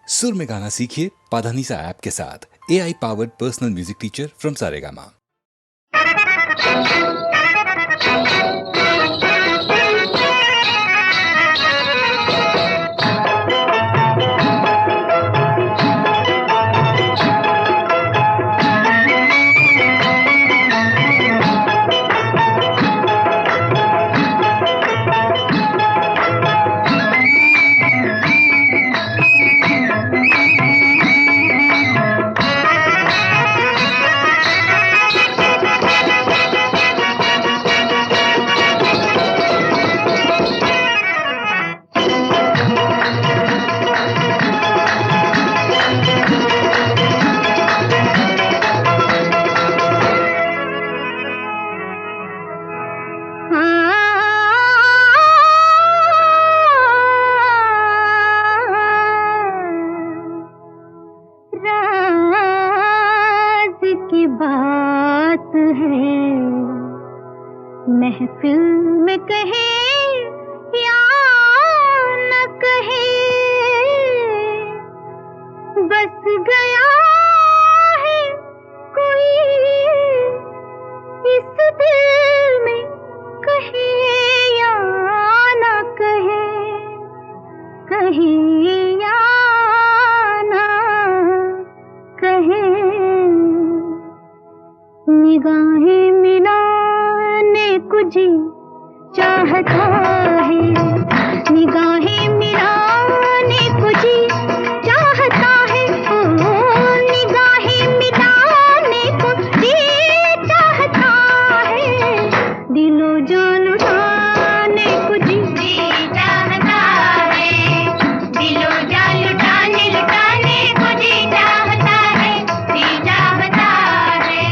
सुर में गाना सीखिए पाधानीसा ऐप के साथ। AI powered personal music teacher from Saregama. बात है महफिल में कहे या न कहे, बस गया है कोई इस दिल में, कहे या न कहे, कहे या न कहे। निगाहें मिलाने को जी चाहता है, निगाहें मिलाने को जी चाहता है, ओ निगाहें मिलाने को जी चाहता है, दिलो जान लुटाने को जी चाहता है, दिलो जान लुटाने को जी चाहता है, जी चाहता है।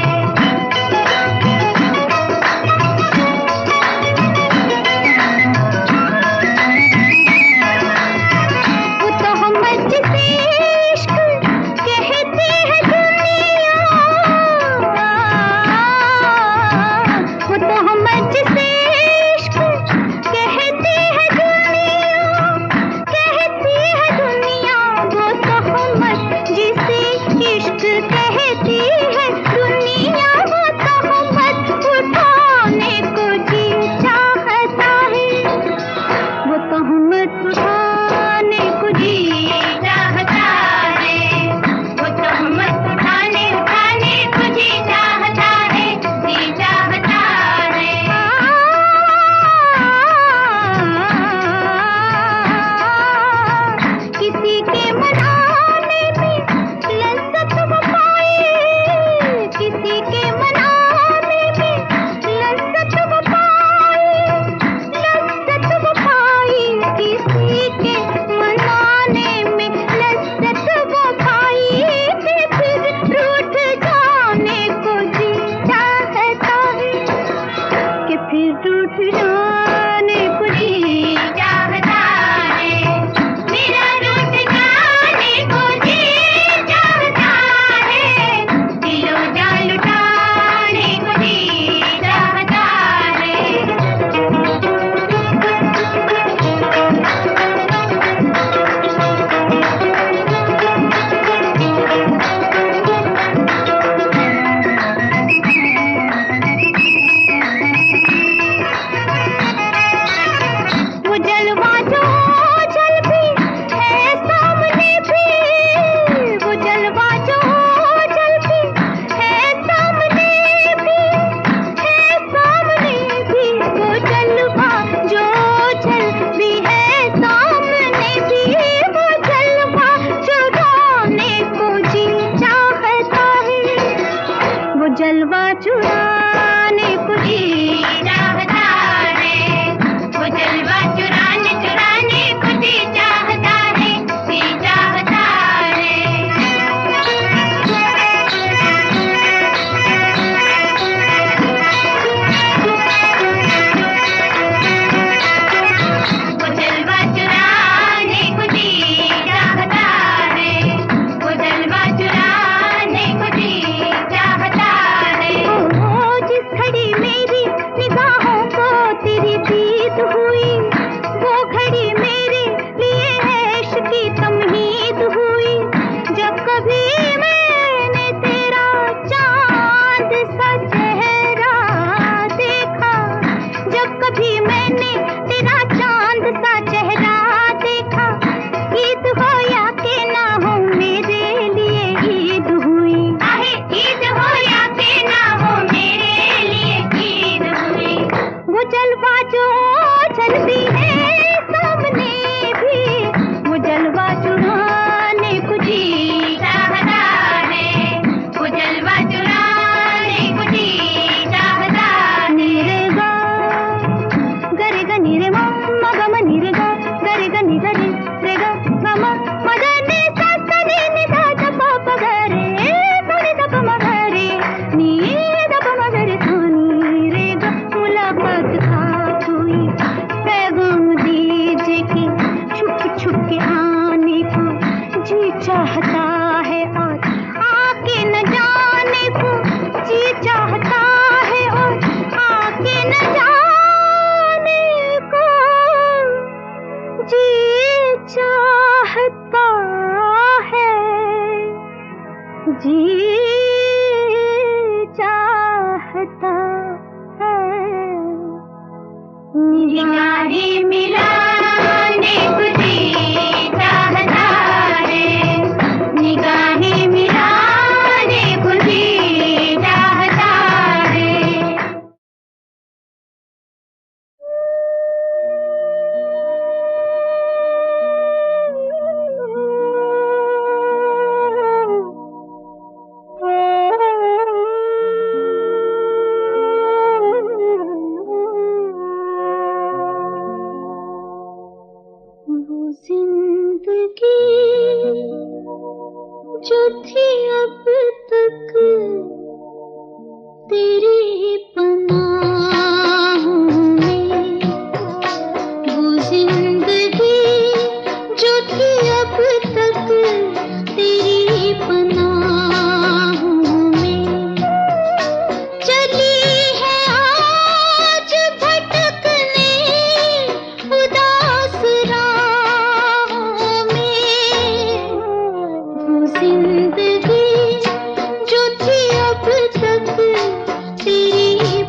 जलवा चुराने को जी चाहता है, वो जलवा चुराने को जी चाहता है, जी चाहता है। वो जलवा चुराने को जी चाहता है, वो जलवा चुराने को जी चाहता है। चाहता है और आके न जाने को जी चाहता है और आके न जाने को जी चाहता है, जी चाहता है। निगाहें मिलाने को जी चाहता है, निगाहें मिलाने को जी चाहता है। वो जिंदगी जो थी अब तक तेरी पनाहों में, वो जिंदगी जो थी अब तक तेरी पनाहों में, चली है आज भटकने उदास राहों में। वो जिंदगी जो थी अब तक तेरी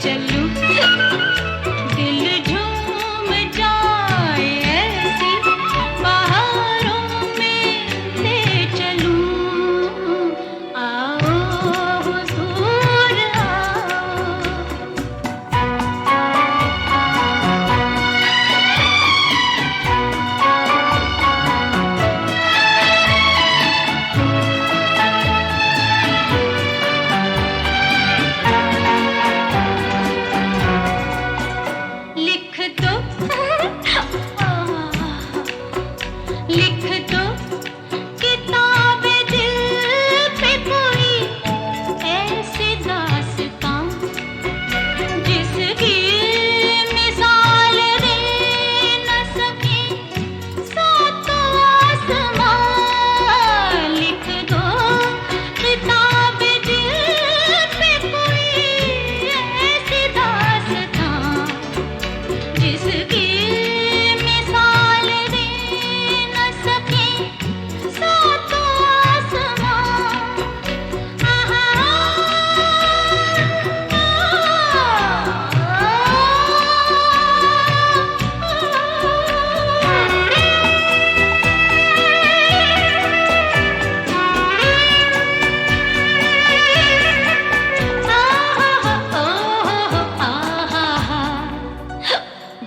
चलूं, दिल झूम जाए ऐसी बहारों में ले चलूं। आओ हुजूर आओ। लिख दो लिख दो किताब दिल पे कोई ऐसी दास्तां जिसकी मिसाल दे न सके सातों आसमां। लिख दो किताब दिल पे कोई ऐसी दास्तां जिसकी मिसाल दे न सके सातों आसमां। आहा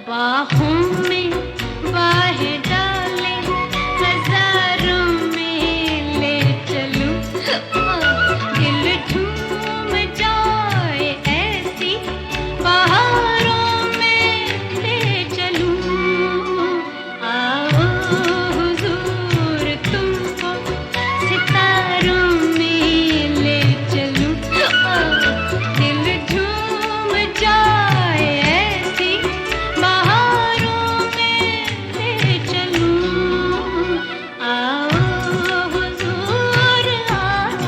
बाहों में बाह डाले हजारों में ले चलूं, दिल झूम जाए ऐसी बहारों में ले चलूं। आओ हुजूर तुमको सितारों में ले चलूं, दिल झूम जाए ऐसी बहारों में ले चलूं। आओ हुजूर आओ।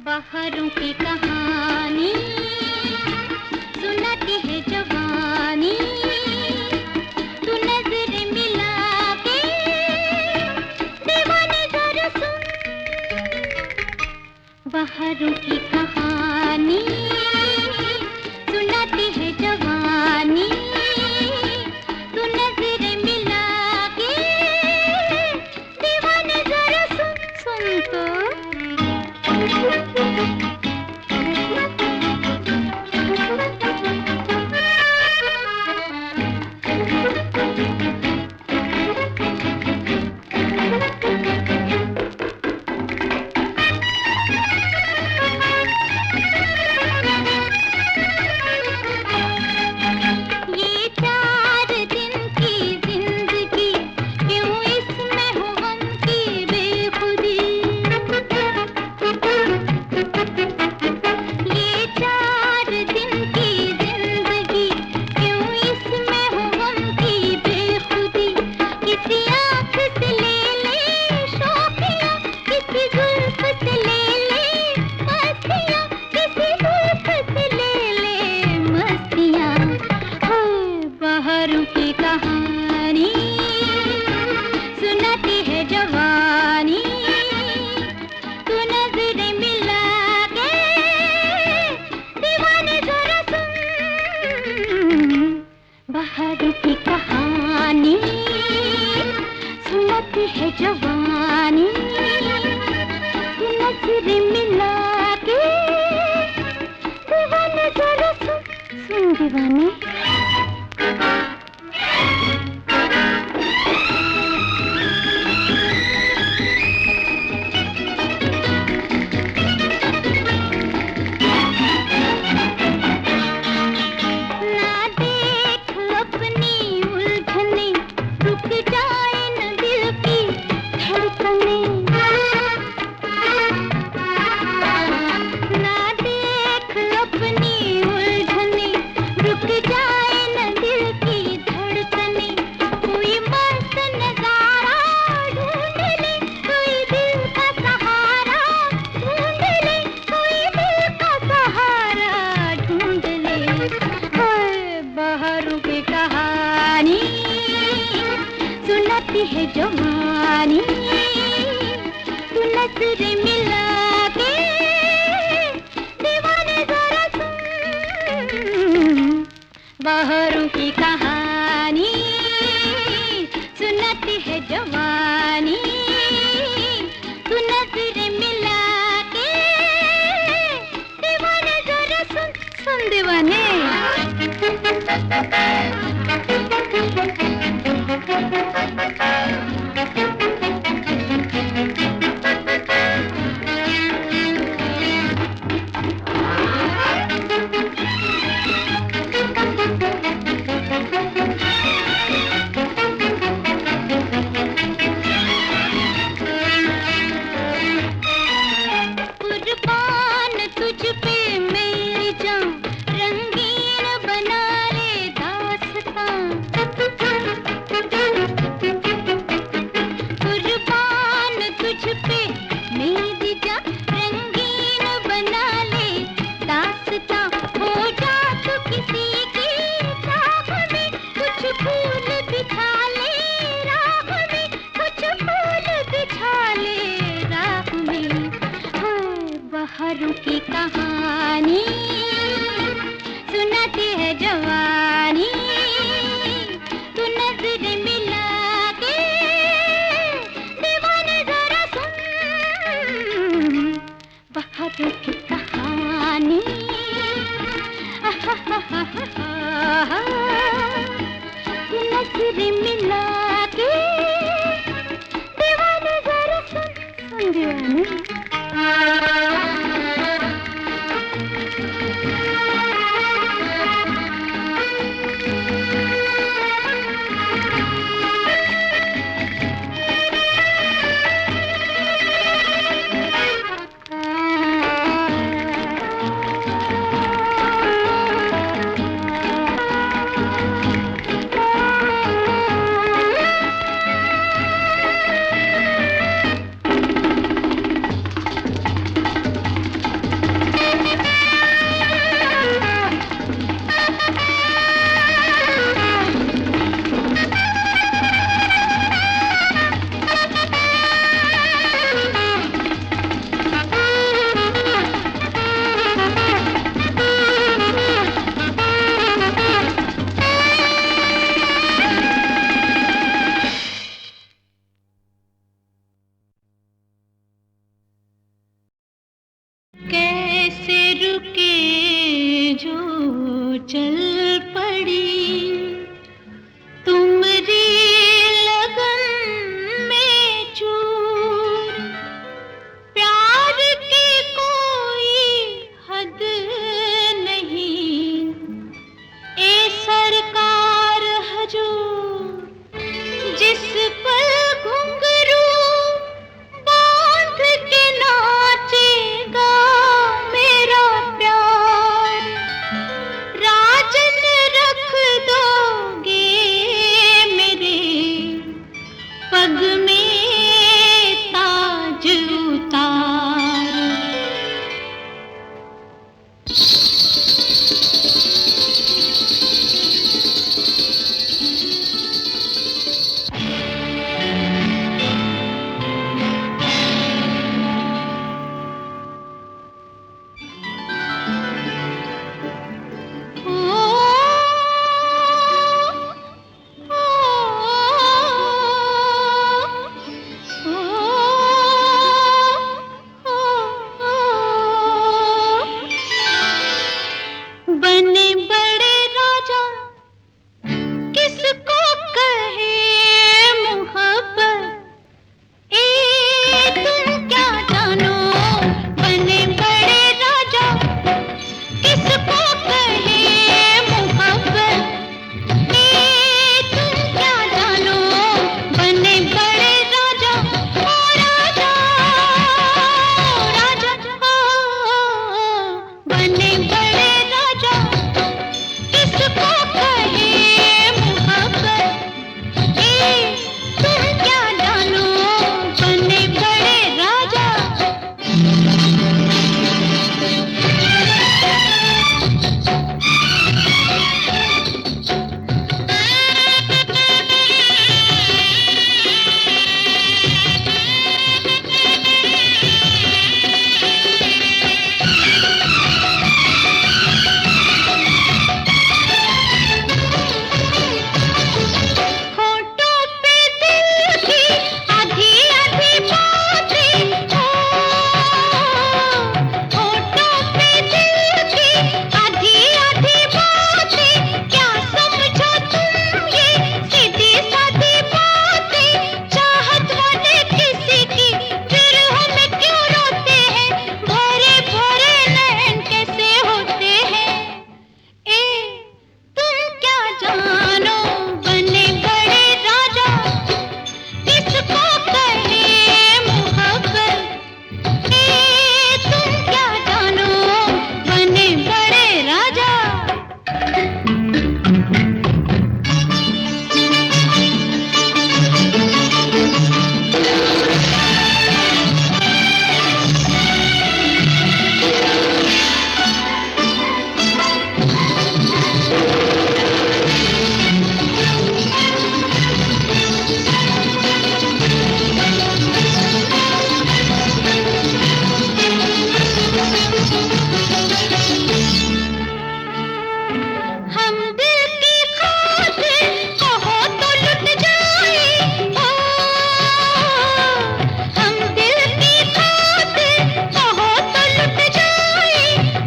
बहारों की कहानी सुनाती है जवानी, तू नजर मिला के दीवाने जरा सुन। बहारों की कहानी सुनाती है जवानी, तू नजर मिला के दीवाने जरा सुन। सुन तो दीवाने। ना देख अपनी बहारों की कहानी सुनाती है जवानी, तू नजर मिला के दीवाने जरा सुन, बहारों की कहानी सुनाती है जवानी, तू नजर मिला के दीवाने जरा सुन, सुन दीवाने। कुर्बान तुझ पे मेरी जान, रंगीन बना ले दास्तां। कुर्बान तुझ पे मेरी जान, रंगीन बना ले दास्तां। हो जा तू किसी की चाह में, कुछ फूल बिछा ले राह में, कुछ फूल बिछा ले राह में। बहारों की कहानी सुनाती है जवानी, तू नजर मिला के दीवाने जरा सुन, बहारों की कहानी। तू नजर मिला के दीवाने जरा सुन, सुन दीवाने। जानो बने बड़े राजा किसको कहे मोहब्बत तुम क्या जानो बने बड़े राजा हम दिल की खातिर कहो तो लुट जाए ओ हम दिल की खातिर कहो तो लुट जाए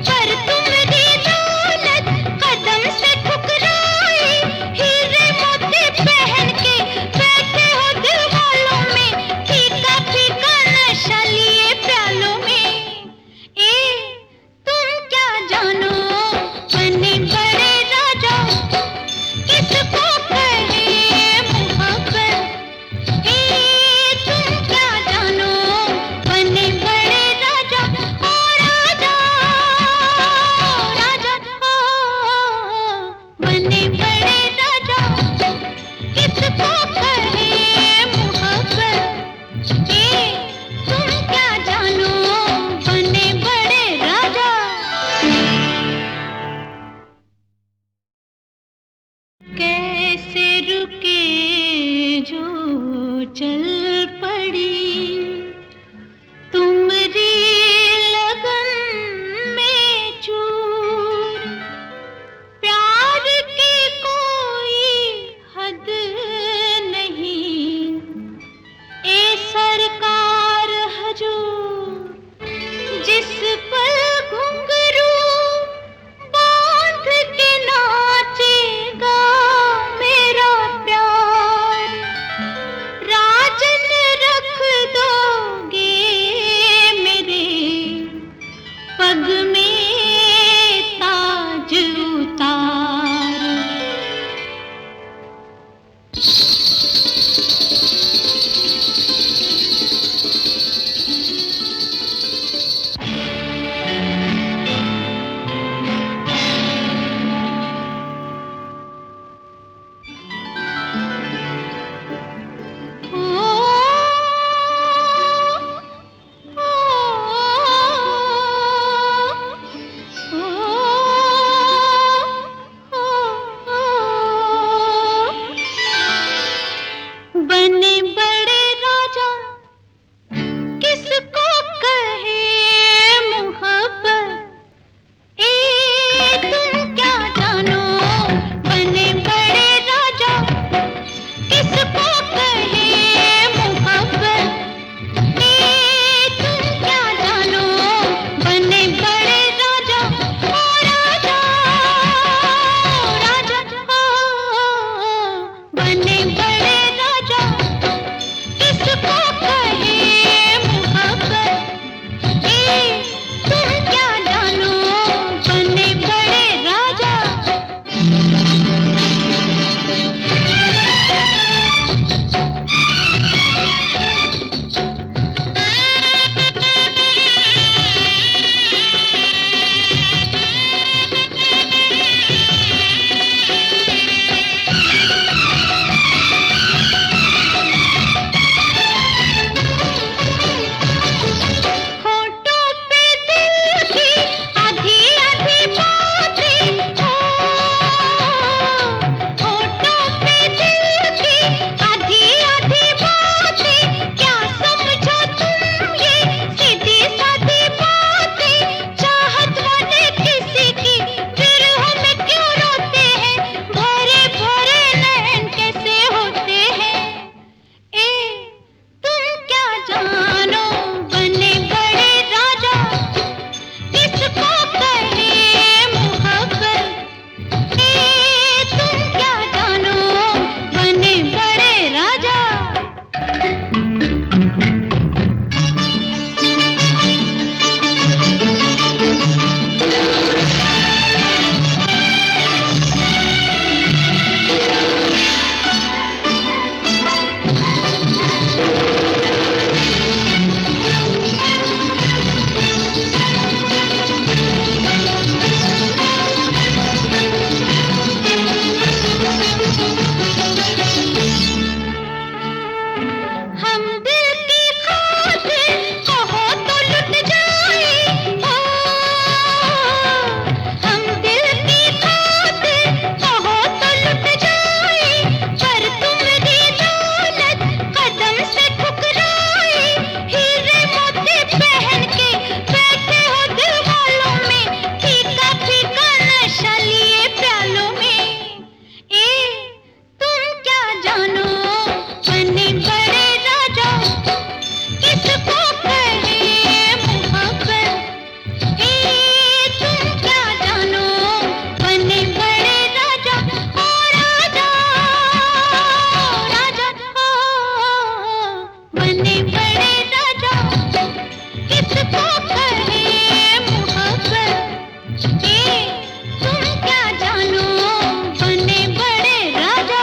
पर तुम्हारी दौलत कदम से ठुकराए हीरे मोती पहन के बैठे हो दिल वालों में फीका फीका नशा लिए प्यालों में तुम क्या जानो बने बड़े राजा किसको कहे मोहब्बत तुम क्या जानो बने बड़े राजा ओ राजा राजा ओ बने बड़े राजा किसको कहे मोहब्बत तुम क्या जानो बने बड़े राजा कैसे रुके जो चल पड़ी तुम्हारी लगन में चूर प्यार की कोई हद नहीं ए सरकार हजूर जिस पर घुंघरू बांध के नाचेगा मेरा प्यार राजन रख जानो बने बड़े राजा किसको कहे मोहब्बत तुम क्या जानो बने बड़े राजा ओ राजा राजा बने बड़े राजा किसको कहे मोहब्बत तुम क्या जानो बने बड़े राजा।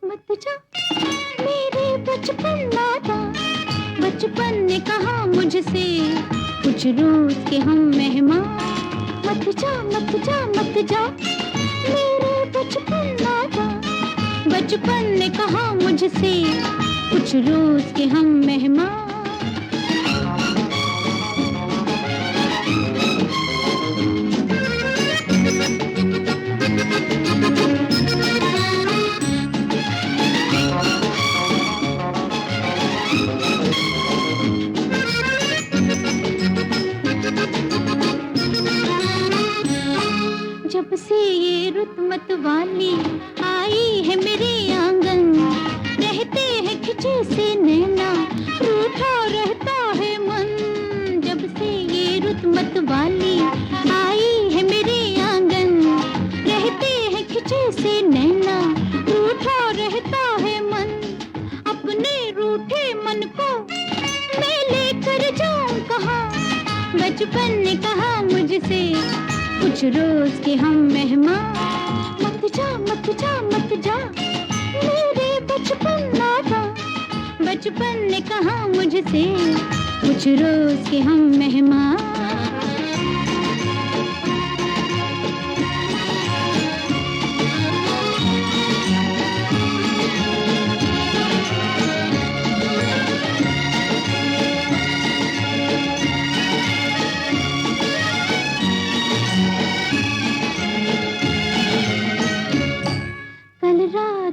मत जाओ मेरे बचपन लौटा। बचपन ने कहा मुझसे कुछ रोज के हम मेहमान। मत जाओ मेरे बचपन लौटा। बचपन ने कहा मुझसे कुछ रोज के हम मेहमान। जब से ये रुत मत वाली आई है मेरे आंगन, रहते हैं खिंचे से नैना, रूठा रहता है मन। जब से ये रुत मत वाली आई है मेरे आंगन, रहते हैं खिंचे से नैना, रूठा रहता है मन। अपने रूठे मन को मैं लेकर जाऊं कहाँ? बचपन ने कहा मुझसे कुछ रोज के हम मेहमान। मत जा मेरे बचपन लौटा। बचपन ने कहा मुझसे कुछ रोज के हम मेहमान।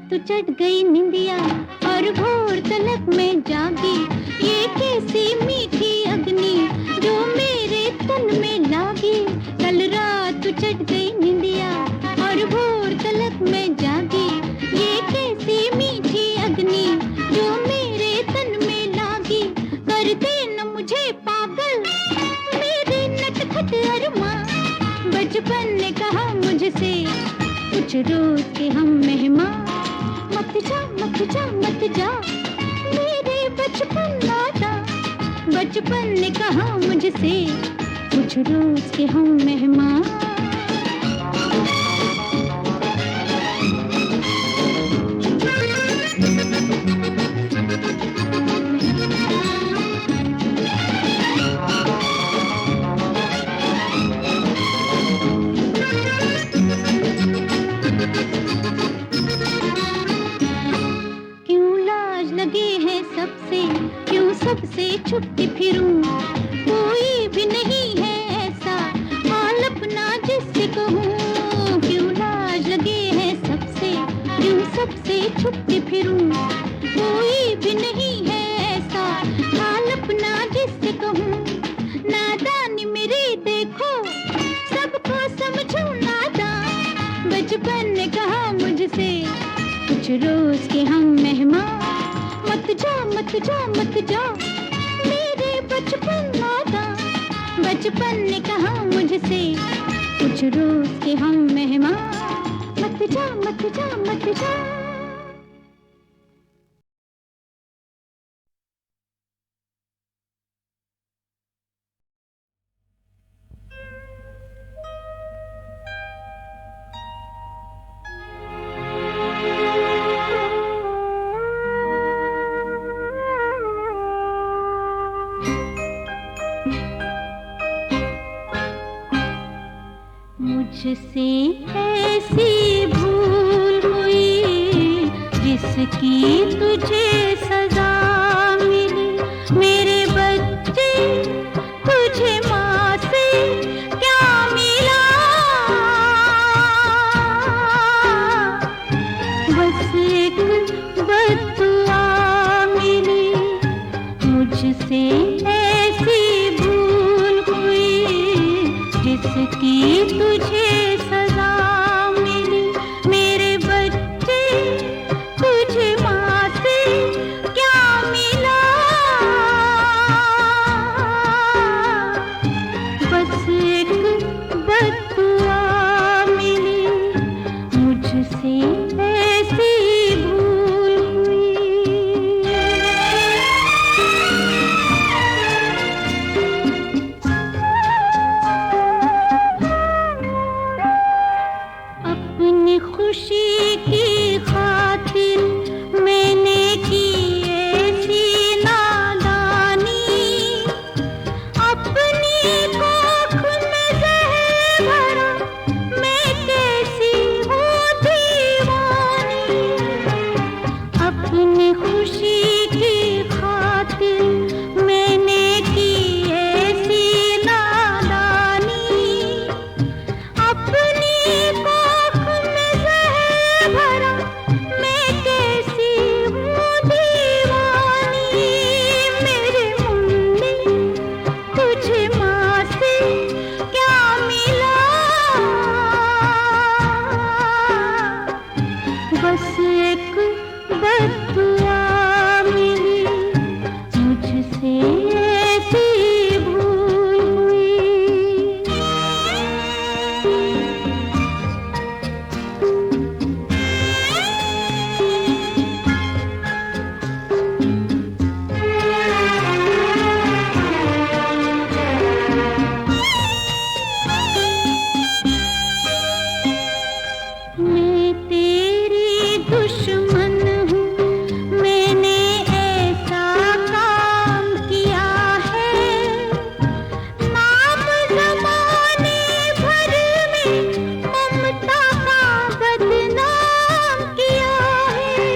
तो चढ़ गई निंदिया और भोर तलक में जागी। ये कैसी मीठी अग्नि जो मेरे तन में लागी। कल रात तो चढ़ गई निंदिया और भोर तलक में जागी। ये कैसी मीठी अग्नि जो मेरे तन में लागी। कर दे न मुझे पागल मेरे नटखट अरमा। बचपन ने कहा मुझसे कुछ रोज के हम मेहमान। मत जा मेरे बचपन लौटा। बचपन ने कहा मुझसे कुछ रोज के हम मेहमान। सबसे छुपती फिरूं, कोई भी नहीं है ऐसा हाल अपना जिससे कहूँ। क्यों लाज लगे है सबसे, क्यों सबसे छुपती फिरूं, कोई भी नहीं है ऐसा हाल अपना जिससे कहूँ। नादानी मेरी देखो सबको समझूं नादान। बचपन ने कहा मुझसे कुछ रोज के हम मेहमान। मत जा मेरे बचपन लौटा। बचपन ने कहा मुझसे कुछ रोज के हम मेहमान। मत जा मुझसे ऐसी भूल हुई जिसकी तुझे सजा मिली। मेरे बच्चे मुझसे ऐसी भूल हुई जिसकी तुझे सजा मिली। मेरे बच्चे तुझे माँ से क्या मिला? बस एक बददुआ मिली, मुझसे ऐसी भूल हुई। अपनी खुशी की खातिर मैंने की ऐसी नादानी, अपनी कोख में जहर भरा मैं कैसी हूँ दीवानी। अपनी खुशी की खातिर मैंने की ऐसी नादानी, अपनी कोख में जहर भरा मैं कैसी हूँ दीवानी। मेरे मुन्ने तुझे माँ से क्या मिला? बस एक बददुआ मिली, मुझसे ऐसी भूल हुई। मैं तेरी दुश्मन हूँ, मैंने ऐसा काम किया है। नाम ज़माने भर में ममता का बदनाम किया है।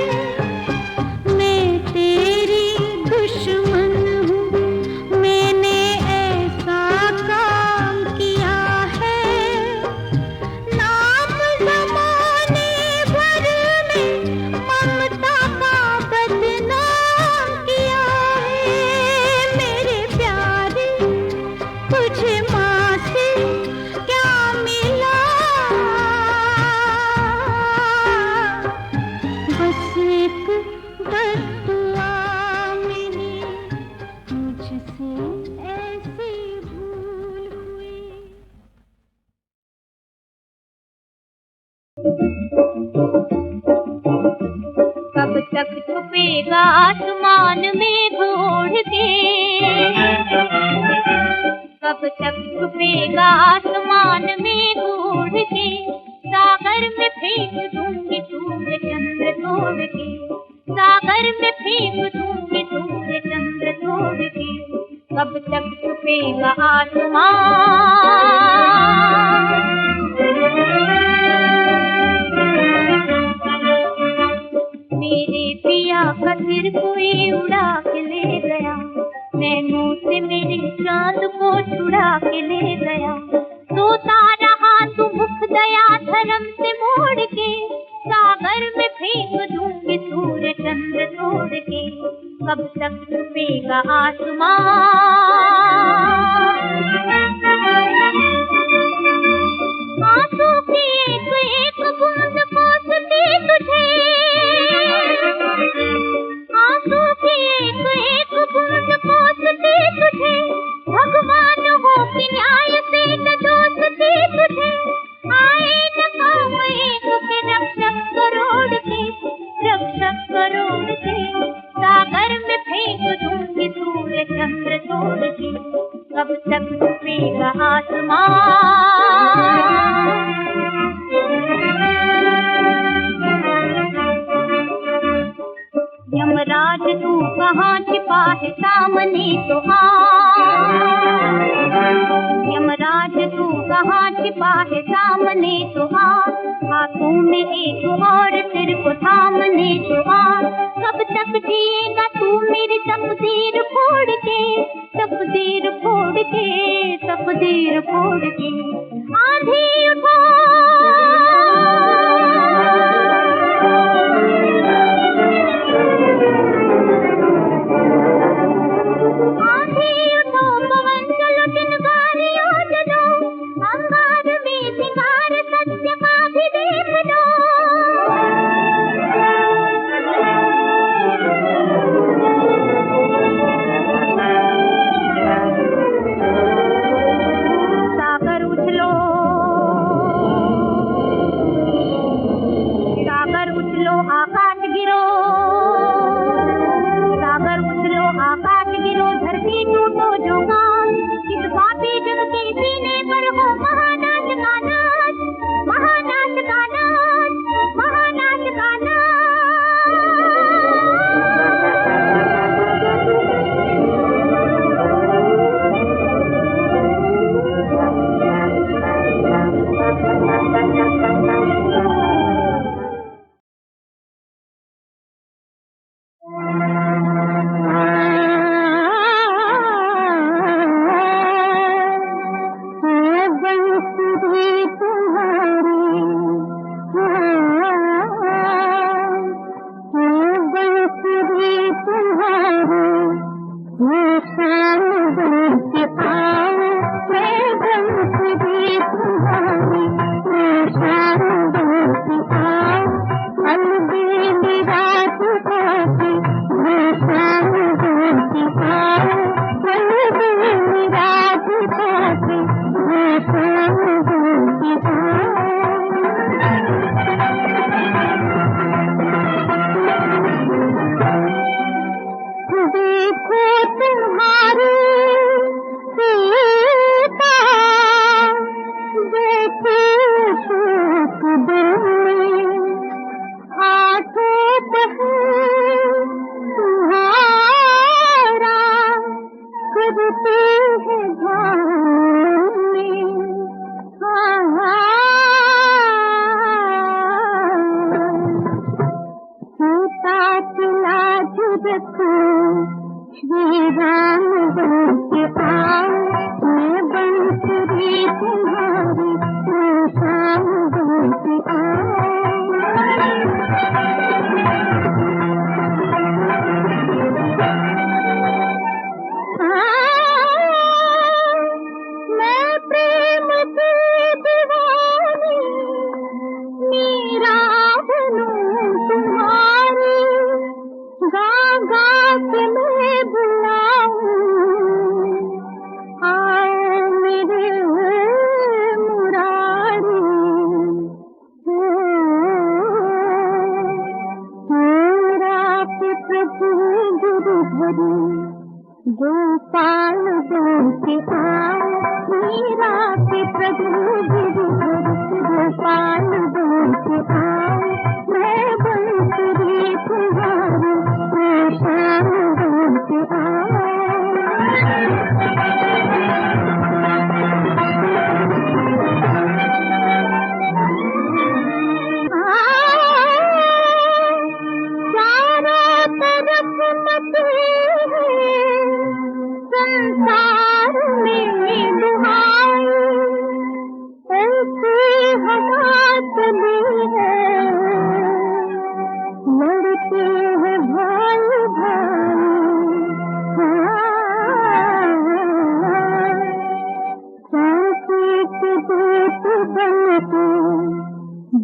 मैं तेरी दुश्मन हूँ, मैंने ऐसा काम किया है। नाम ज़माने भर में ममता का बदनाम किया है। मेरे प्यारे तुझे माँ से क्या मिला? बस एक बददुआ मिली, मुझसे ऐसी भूल हुई। कब तक छुपेगा आसमान में घोड़ के? कब तक छुपेगा आसमान में घोड़ के? सागर में फेंक दूंगी सूर्य चंद्र तोड़ के। सागर में फेंक दूंगी सूर्य चंद्र तोड़ के। कब तक छुपेगा आसमान? मेरे पिया का सिर कोई उड़ा के ले गया, नैनों से मेरे चांद को छुड़ा के ले गया। सोता रहा तू मुख दया धर्म से मोड़ के। सागर में फेंक दूंगी सूर्य चंद्र तोड़ के। कब तक छुपेगा आसमान? आंसू की एक बूंद कोसती तुझे। आंसू की एक बूंद कोसती तुझे। भगवान हो कि न्याय से न दोसती तुझे। आए न काम एक के रक्षक करोड़ के। रक्षक करोड़ के। सागर में फेंक दूंगी सूर्य चंद्र तोड़ के। कब तक छुपेगा आसमान? यमराज तू कहाँ छिपा है सामने तो आ। यमराज तू कहाँ छिपा है सामने तो आ। हाथों में एक और सिर को थामने तो आ। कब तक जिएगा तू मेरी तकदीर फोड़ के। तकदीर फोड़ के। तकदीर फोड़ के। आंधी उठा भी टूटो जो गान, इस पापी जग के सीने पर हो महानाश का नाच, महानाश का नाच, महानाश का नाच। गोपाल के मीरा के प्रभु गोपाल के मैं बंसुरी तुम्हारी शाम के संसार में दुहाई ऐसी हालात में है, लड़ते हैं भाई भाई। सांसी के दूत बनके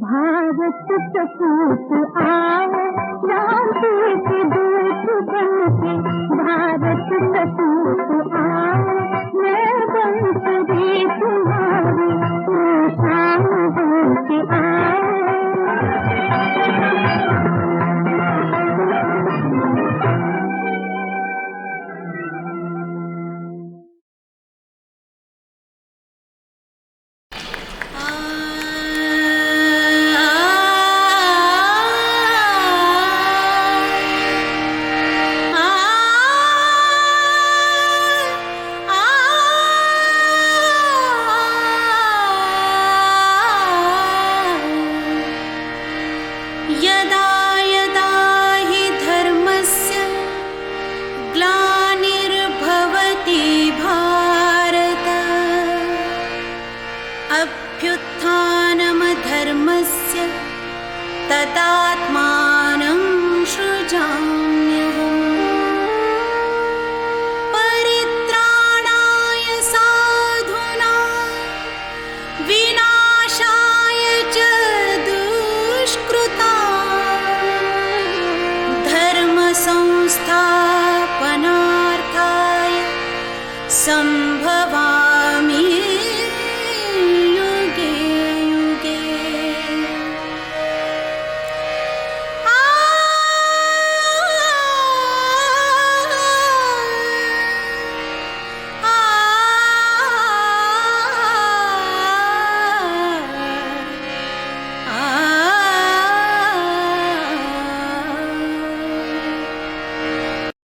भारत सपूत आओ, सांसी के दूत बनके भारत सपूत आओ।